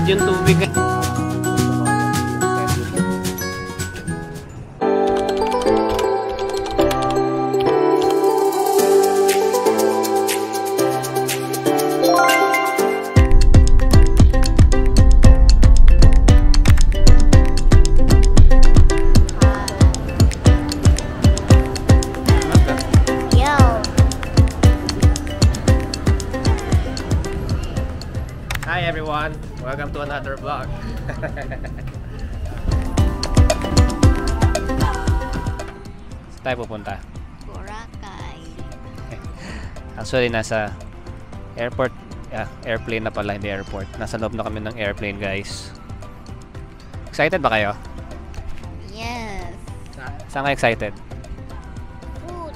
yung tubig. Hi everyone, welcome to another vlog. Saan tayo pupunta? Boracay. Actually nasa airport, airplane na pala, hindi airport. Nasa loob na kami ng airplane, guys. Excited ba kayo? Yes. Saan ka excited? Food.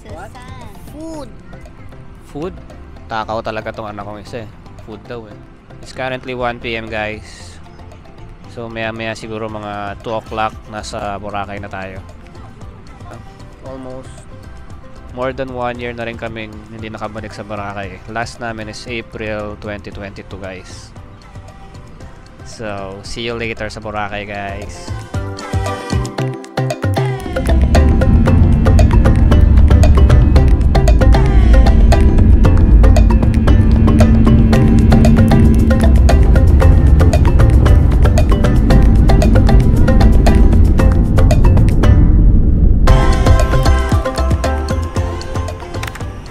Saan? Food. Food? Takaw talaga tong anak kong isa eh. Food daw eh. It's currently 1 PM guys. So maya maya siguro mga 2 o'clock nasa Boracay na tayo. Almost more than 1 year na rin kaming hindi nakabalik sa Boracay. Last namin is April 2022 guys. So see you later sa Boracay guys.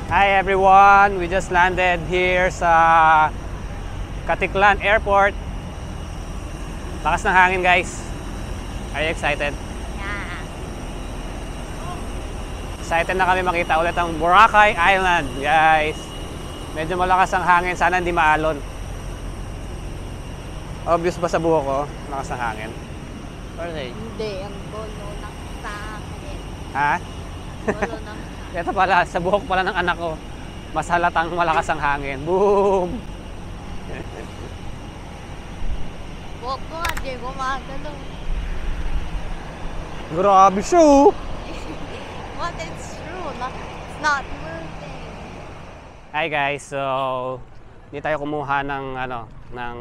Hi everyone, we just landed here sa Caticlan Airport. Lakas ng hangin guys. Are you excited? Yeah. Excited na kami makita ulit ang Boracay Island guys. Medyo malakas ang hangin, sana hindi maalon. Obvious ba sa buhok ko? Lakas ng hangin. Hindi, ang bolo ng sakit. Ha? Bolo ng Ito pala, sa buhok pala ng anak ko. Mas halatang malakas ang hangin. Boom! buhok ko nga, di gumagalaw. Grabe siya oh! What? It's true. It's not moving. Hi guys, so hindi tayo kumuha ng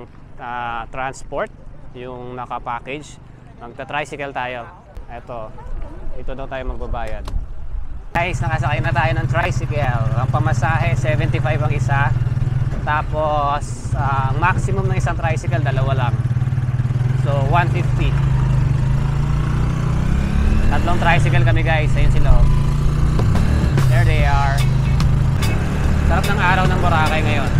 transport, yung naka-package. Magta-tricycle tayo. Ito daw tayo magbabayad. Guys, nakasakay na tayo ng tricycle. Ang pamasahe 75 ang isa. Tapos ang maximum ng isang tricycle dalawa lang. So 150. Tatlong tricycle kami guys. Ayun sila oh. There they are. Sarap ng araw ng Boracay ngayon.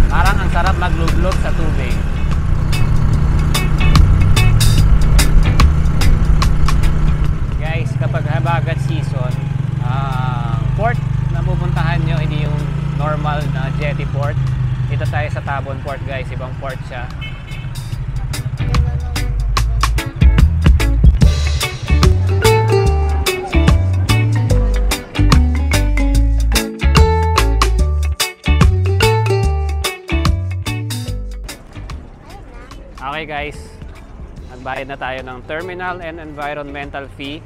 Parang ang sarap maglublog sa tubig. Guys, kapag habagat season, port na pupuntahan nyo, hindi yung normal na jetty port. Dito tayo sa Tabon Port guys, ibang port siya. Okay guys, nagbayad na tayo ng terminal and environmental fee.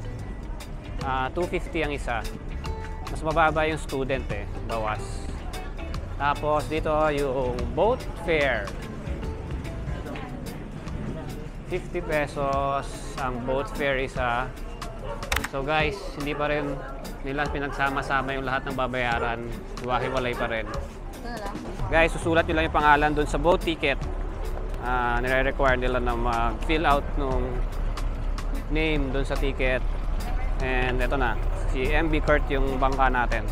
250 ang isa. Mas mababa yung student eh, bawas. Tapos dito yung boat fare. 50 pesos ang boat fare isa. So guys, hindi pa rin nila pinagsama-sama yung lahat ng babayaran. Hiwa-hiwalay pa rin. Guys, susulat nyo lang yung pangalan dun sa boat ticket. Nire-require nila na mag-fill out nung name dun sa ticket. And ito na, si MB Kurt yung bangka natin.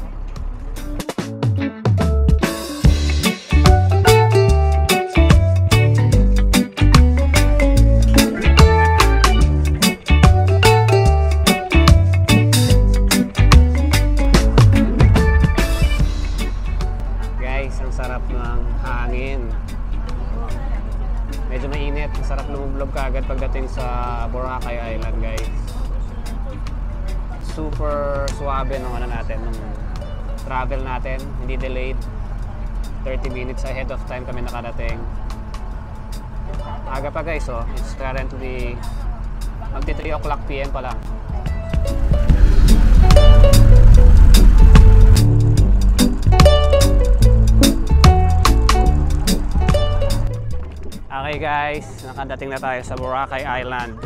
Guys, ang sarap ng hangin. Medyo mainit, ang sarap lumublog ka agad pagdating sa Boracay Island guys. Super suabe nung natin, nung travel natin, hindi delayed. 30 minutes ahead of time kami nakarating. Aga pa guys oh, it's currently magti 3 o'clock PM pa lang. Okay guys, nakadating na tayo sa Boracay Island.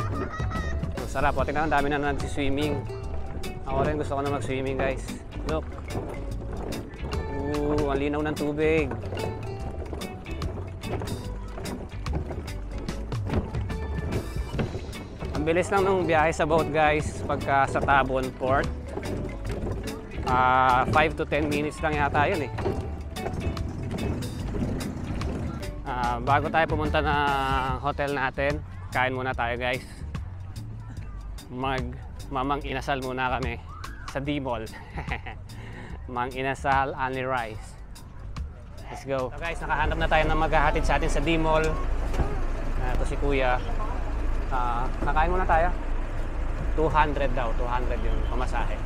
Ang sarap, o tingnan, ang dami na nagsiswimming. Ako rin gusto ko na mag-swimming guys. Look. Ooh, ang linaw ng tubig. Ang bilis lang ng biyahe sa boat guys pagka sa Tabon Port. 5 to 10 minutes lang yata yun eh. Bago tayo pumunta ng hotel natin, kain muna tayo guys. Mamang inasal muna kami sa D-Mall. Mang inasal, only rice. Let's go. So guys, nakahanap na tayo ng maghahatid sa atin sa D-Mall. Ito si Kuya. Kakain muna tayo. 200 daw, 200 yung pamasahe.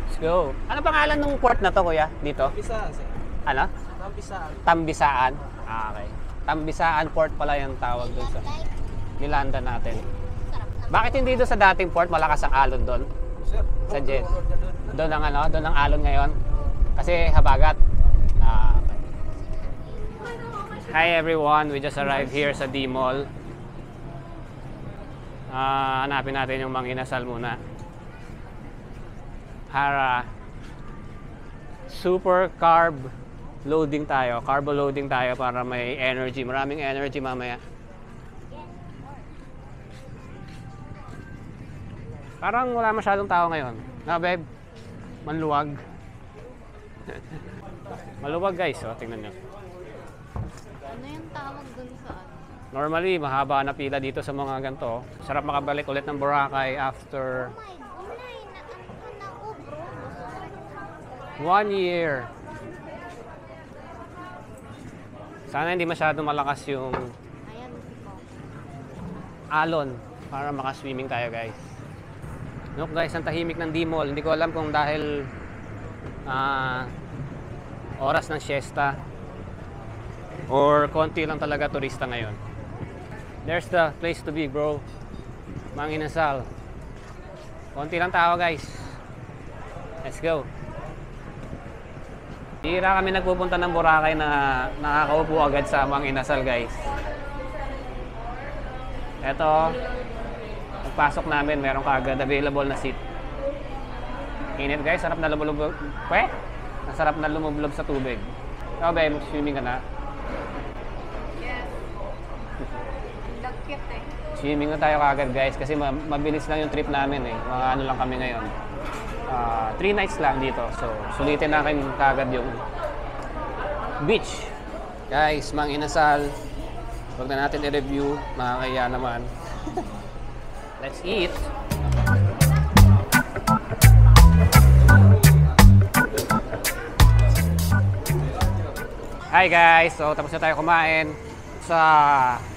Let's go. Ano pangalan ng port na to, Kuya? Dito? Tambisaan, sir. Ano? Tambisaan. Tambisaan. Okay. Tambisaan Port pala yung tawag dun sa nilanda natin. Bakit hindi doon sa dating port malakas ang alon doon? Sir, Sa jet. Doon ang ano, doon ang alon ngayon. Kasi habagat. Okay. Hi everyone, we just arrived here sa D-Mall. Hanapin natin yung Mang Inasal muna. Para super carb loading tayo, carbo loading tayo para may energy, maraming energy mamaya. Parang wala masyadong tao ngayon. Na babe, manluwag. Maluwag guys, oh, tingnan nyo. Ano yung tawag dun sa ano? Normally, mahaba na pila dito sa mga ganito. Sarap makabalik ulit ng Boracay after 1 year. Sana hindi masyadong malakas yung Ayan po. alon para makaswimming tayo guys. Look guys, ang tahimik ng D-Mall. Hindi ko alam kung dahil oras ng siesta or konti lang talaga turista ngayon. There's the place to be bro. Mang Inasal. Konti lang tao guys. Let's go. Hira kami nagpupunta ng Boracay na nakakaupo agad sa Mang Inasal guys. Eto, pagpasok namin meron kaagad available na seat. Init guys, sarap na lumulubog. Masarap na lumublob sa tubig. Ikaw ba, mag-swimming ka na? Yes. Lagkit eh. Swimming na tayo kaagad guys kasi mabilis lang yung trip namin eh. Mga ano lang kami ngayon. 3 nights lang dito. So, sulitin natin kaagad yung beach. Guys, Mang Inasal. Huwag na natin i-review. Makakaya naman. Let's eat. Hi guys. So, tapos na tayo kumain sa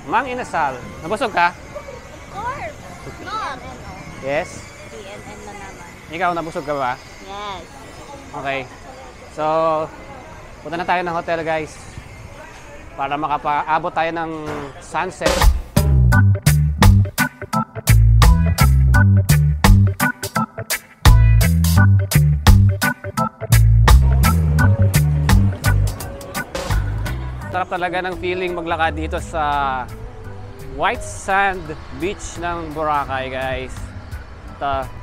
Mang Inasal. Nabusog ka? Of course. No, ano. Yes. CNN na naman. Ikaw, nabusog ka ba? Yes. Okay. So, punta na tayo ng hotel guys para makapaabot tayo ng sunset. Sarap talaga ng feeling maglakad dito sa White Sand Beach ng Boracay guys.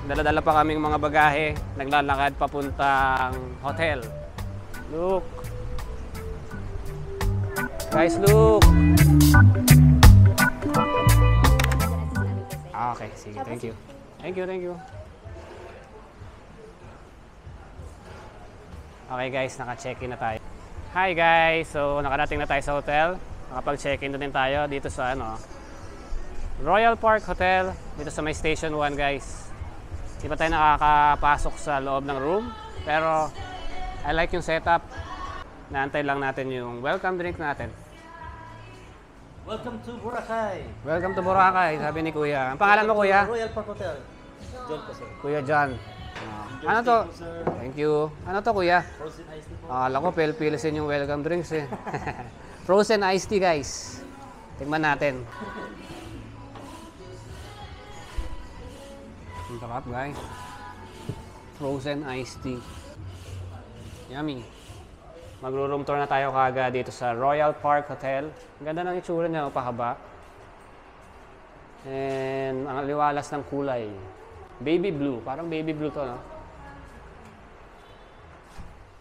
Dala-dala pa kaming mga bagahe, naglalakad papuntang hotel. Look. Guys, look. Okay, sige. Thank you. Thank you. Okay guys, naka-check-in na tayo. Hi guys! So, nakarating na tayo sa hotel. Nakapag-check-in na din tayo dito sa Royal Park Hotel. Dito sa may Station 1 guys. Di pa tayo nakakapasok sa loob ng room. Pero, I like yung setup. Naantay lang natin yung welcome drink natin. Welcome to Boracay. Welcome to Boracay, sabi ni Kuya. Ang pangalan mo, Kuya? Royal Park Hotel. John po, sir. Kuya John. Ano to? Thank you. Ano to, Kuya? Frozen iced tea po. Akala ko, pilisin yung welcome drinks eh. Frozen iced tea, guys. Tingnan natin. Ang sarap, guys. Frozen iced tea. Yummy. Magro-room tour na tayo kaagad dito sa Royal Park Hotel. Ang ganda ng itsura niya, pahaba. And ang liwalas ng kulay. Baby blue. Parang baby blue to, no?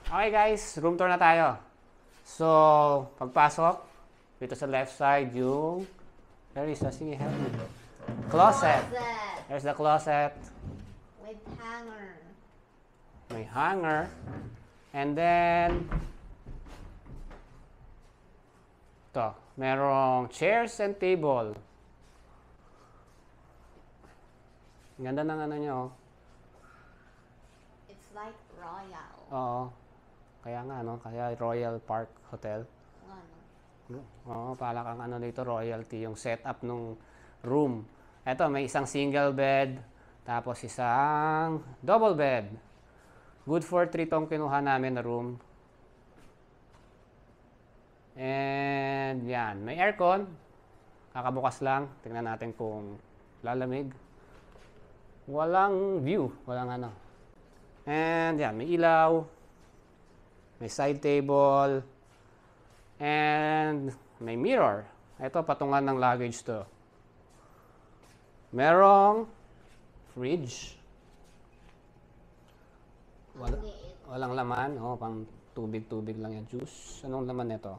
Okay guys, room tour na tayo. So, pagpasok, dito sa left side yung... Where is that? Sige, help me. Closet. There's the closet. With hanger. May hanger. And then... Ito, merong chairs and table. Ang ganda ng ano nyo. It's like royal. Oo. Kaya nga, no? Kaya Royal Park Hotel. Ano? Oo, pala kang ano dito, royalty, yung setup nung room. Eto, may isang single bed, tapos isang double bed. Good for 3 tong kinuha namin na room. And yan, may aircon. Kakabukas lang. Tingnan natin kung lalamig. Walang view, walang ano. And yan, may ilaw. May side table. And may mirror. Ito, patungan ng luggage to. Merong fridge. Walang laman. Oh, pang tubig-tubig lang yung juice. Anong laman nito?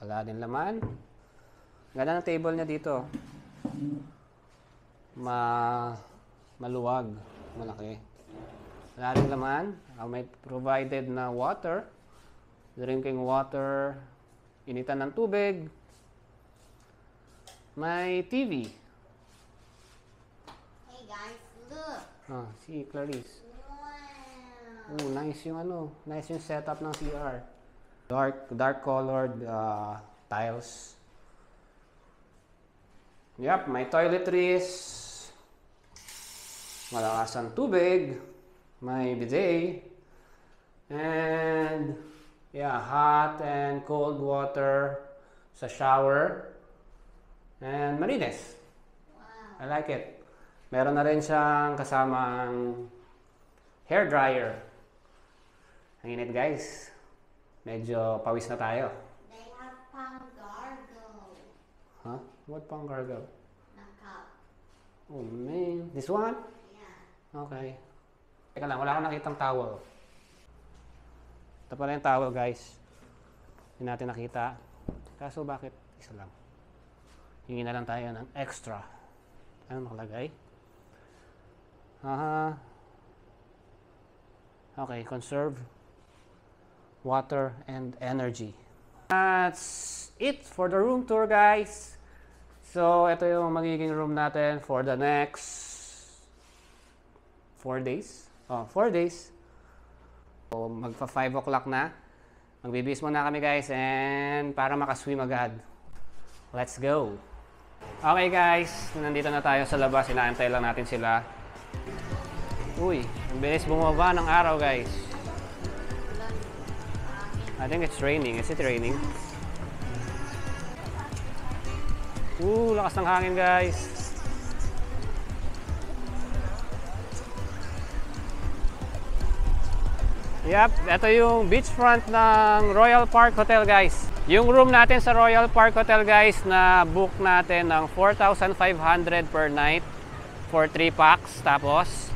Wala din laman. Ganda ng table niya dito. Maluwag. Malaki. Wala rin laman. May provided na water. Drinking water. Initan ng tubig. May TV. Hey guys, look. Ah, si Clarice. Wow. Oh, nice yung ano. Nice yung setup ng CR. Dark colored tiles. Yep, may toiletries. Malakas ang tubig. May bidet. And yeah, hot and cold water sa shower. And malinis. Wow. I like it. Meron na rin siyang kasamang hair dryer. Ang init guys. Medyo pawis na tayo. They have pang-gargle. Huh? What pang gargle? Ng cup. Oh man. This one? Yeah. Okay. Teka lang, wala akong nakitang towel. Ito pala yung towel guys. Hindi natin nakita. Kaso bakit isa lang? Hingi na lang tayo ng extra. Ano nakalagay? Okay, conserve water and energy. That's it for the room tour guys. So, ito yung magiging room natin for the next 4 days. 4 days. So, magpa 5 o'clock na. Magbibis muna kami guys and para makaswim agad. Let's go! Okay guys, nandito na tayo sa labas. Inaantay lang natin sila. Uy, ang bilis bumaba ng araw guys. I think it's raining. Is it raining? Lakas ng hangin guys. Yep, ito yung beachfront ng Royal Park Hotel guys. Yung room natin sa Royal Park Hotel guys na book natin ng 4,500 per night for 3 packs. Tapos,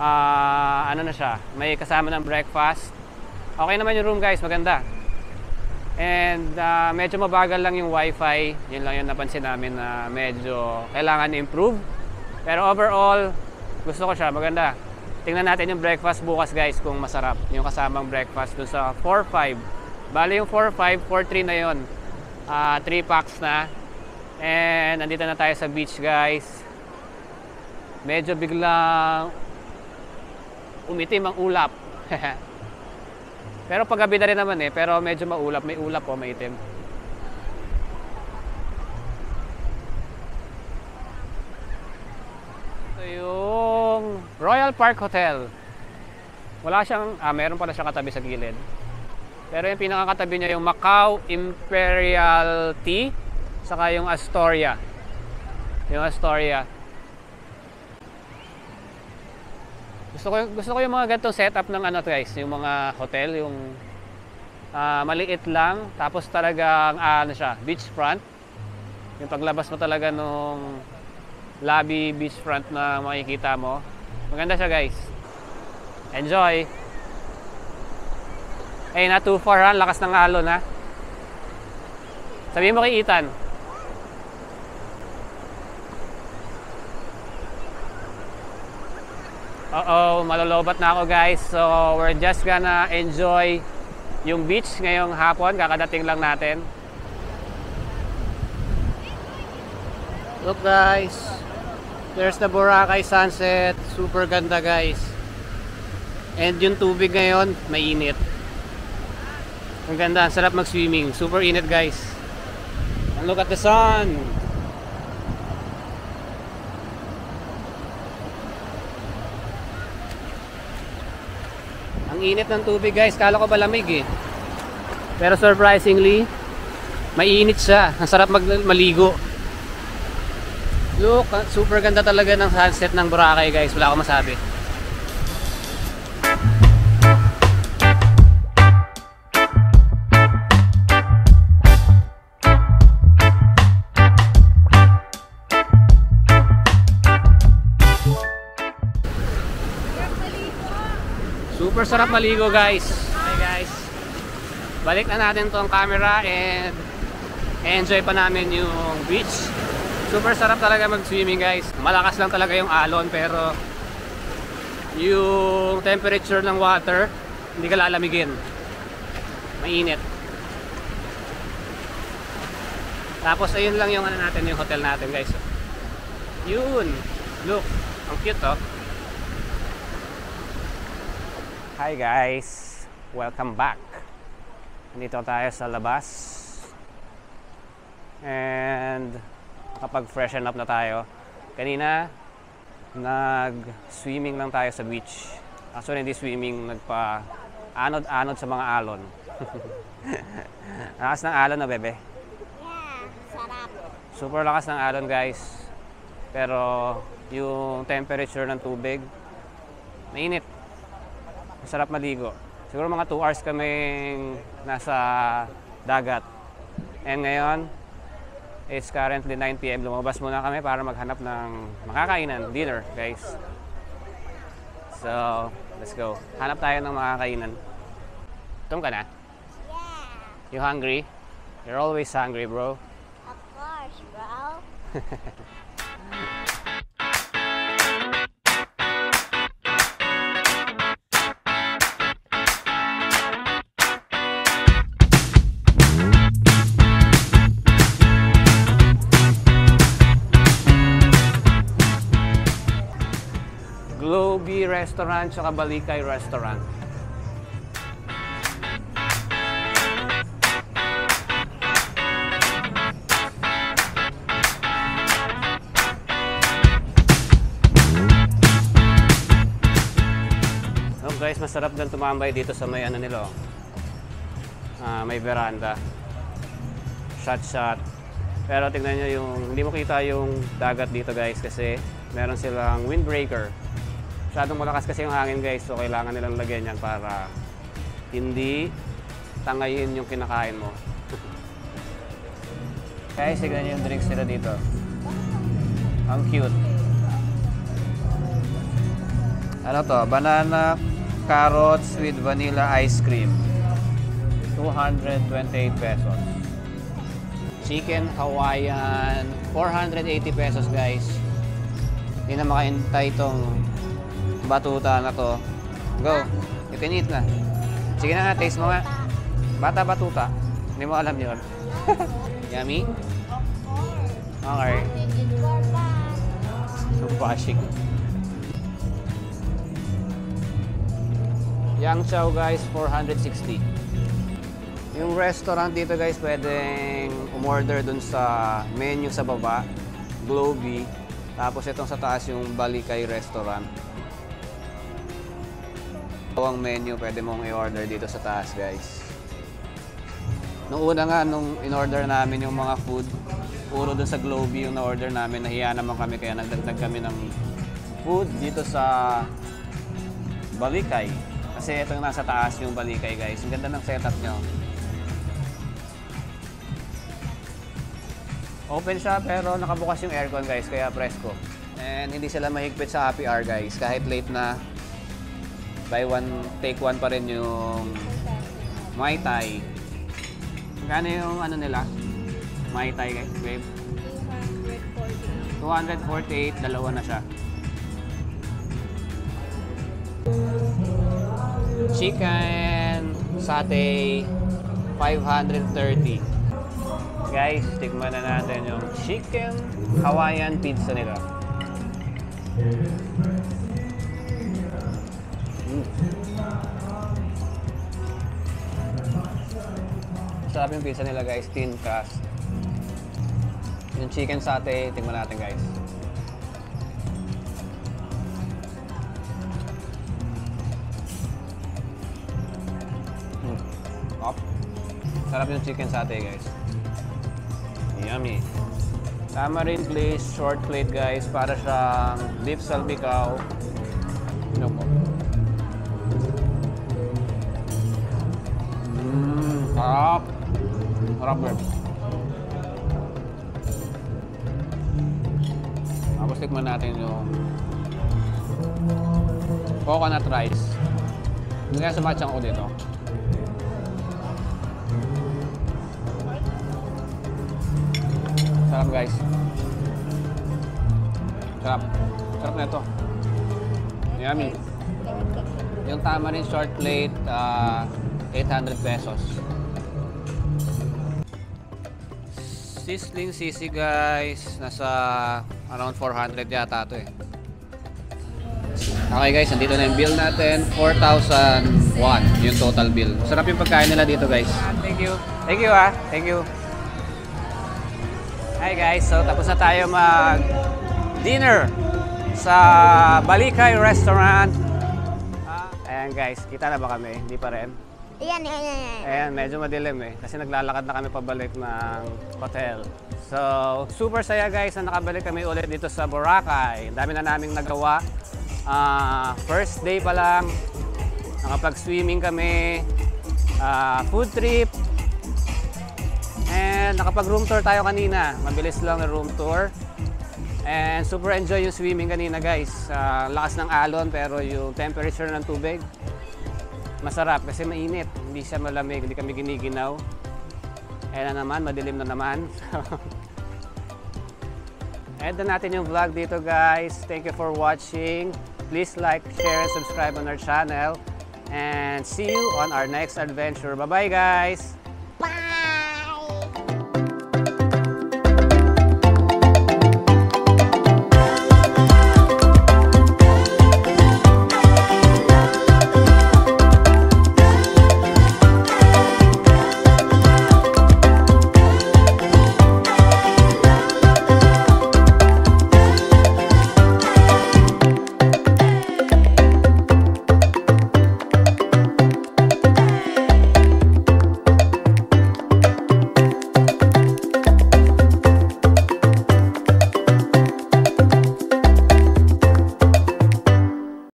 ano na siya, may kasama ng breakfast. Okay naman yung room guys, maganda. And medyo mabagal lang yung wifi. Yun lang yung napansin namin na medyo kailangan improve. Pero overall, gusto ko siya, maganda. Tingnan natin yung breakfast bukas guys kung masarap. Yung kasamang breakfast dun sa 4-5. Bali yung 4-5, 4-3 na yun. 3 packs na. And nandito na tayo sa beach guys. Medyo biglang umitim ang ulap. Pero paggabi na rin naman eh. Pero medyo maulap. May ulap o maitim. Ito yung Royal Park Hotel. Wala siyang, meron pala siya katabi sa gilid. Pero yung pinakakatabi niya yung Macau Imperial Tea. Saka yung Astoria. Yung Astoria. Gusto ko yung mga ganitong setup ng ano guys, yung mga hotel, yung Maliit lang. Tapos talagang ano siya, beachfront. Yung paglabas mo talaga nung lobby beachfront na makikita mo. Maganda siya guys. Enjoy! Eh, not too far ha. Lakas ng alon ha. Sabihin mo kay Ethan. Oo, malolobat na ako guys. So, we're just gonna enjoy yung beach ngayong hapon. Kakadating lang natin. Look guys. There's the Boracay sunset. Super ganda guys. And yung tubig ngayon, mainit. Ang ganda, ang sarap mag-swimming. Super init guys. And look at the sun. Ang init ng tubig guys, kala ko malamig eh. Pero surprisingly, mainit siya. Ang sarap maligo. Look, super ganda talaga ng sunset ng Boracay guys. Wala akong masabi. Super sarap maligo guys. Okay guys. Balik na natin tong camera and enjoy pa namin yung beach. Super sarap talaga mag-swimming guys. Malakas lang talaga yung alon pero yung temperature ng water hindi ka lalamigin. Mainit. Tapos ayun lang yung ano natin, yung hotel natin guys. Yun. Look, ang cute oh. Hi guys. Welcome back. Nandito tayo sa labas. And kapag freshen up na tayo. Kanina, nag-swimming lang tayo sa beach. Actually, hindi swimming, nagpa-anod-anod sa mga alon. Lakas ng alon na, bebe? Yeah, sarap. Super lakas ng alon, guys. Pero, yung temperature ng tubig, mainit. Masarap maligo. Siguro mga 2 hours kaming nasa dagat. And ngayon, it's currently 9 PM. Lumabas muna kami para maghanap ng makakainan, dinner, guys. So, let's go. Hanap tayo ng makakainan. Gutom ka na? Yeah, You hungry? You're always hungry, bro. of course, bro. Globe Restaurant tsaka Balikay Restaurant. So guys, masarap din tumambay dito sa may ano nila. May veranda. Shot. Pero tingnan nyo yung, hindi mo kita yung dagat dito guys kasi meron silang windbreaker. Masyadong malakas kasi yung hangin guys, so kailangan nilang lagyan yan para hindi tangayin yung kinakain mo. Guys, tignan nyo yung drinks nila dito. Ang cute. Ano to? Banana carrots with vanilla ice cream. 228 pesos. Chicken Hawaiian, 480 pesos guys. Hindi na makaintay itong batuta na to. Go. You can eat na. Sige na nga, taste mo nga. Bata batuta. Hindi mo alam yun. Yummy? Okay. So bashing. Yang Chow guys, 460. Yung restaurant dito guys, pwedeng umorder dun sa menu sa baba. Globe. Tapos itong sa taas yung Balikay Restaurant. Ang menu pwede mong i-order dito sa taas guys. Nung una nga, nung in-order namin yung mga food, puro doon sa Globe yung na-order namin. Nahiya naman kami kaya nagdagdag kami ng food dito sa Balikay. Kasi ito yung nasa taas yung Balikay guys. Ang ganda ng setup nyo. Open siya pero nakabukas yung aircon guys, kaya presko. And hindi sila mahigpit sa happy hour guys, kahit late na. Buy one, take one pa rin yung Mai Tai. Magkano yung ano nila? Mai Tai guys, babe? 248, dalawa na siya. Chicken satay 530. Guys, tikman na natin yung chicken Hawaiian pizza nila. Sarap yung pizza nila guys, thin crust. Yung chicken satay, tingnan natin guys. Up. Sarap yung chicken satay guys. Yummy. Tamarind please, short plate guys, para siyang beef salpicao. Ano po? Sarap. Sarap bro. Tapos tikman natin yung coconut rice. Hindi kaya sumatsang ko dito. Sarap guys. Sarap. Sarap na ito. Yummy. Yung tamarind short plate, 800 pesos. Sizzling sisig guys, nasa around 400 yata ito eh. Okay guys, nandito na yung bill natin, 4,001 yung total bill. Sarap yung pagkain nila dito guys. Thank you. Thank you ah. Thank you. Hi guys, so tapos na tayo mag-dinner sa Balikay Restaurant. Ayan guys, kita na ba kami? Hindi pa rin. Ayan. Ayan, medyo madilim eh. Kasi naglalakad na kami pabalik ng hotel. So, super saya guys na nakabalik kami ulit dito sa Boracay. Ang dami na naming nagawa. First day pa lang, nakapag-swimming kami, food trip, and nakapag-room tour tayo kanina. Mabilis lang na room tour. And super enjoy yung swimming kanina guys. Lakas ng alon pero yung temperature ng tubig, masarap kasi mainit. Hindi siya malamig, hindi kami giniginaw. Ayan na naman, madilim na naman. End na natin yung vlog dito guys. Thank you for watching. Please like, share, and subscribe on our channel. And see you on our next adventure. Bye-bye guys!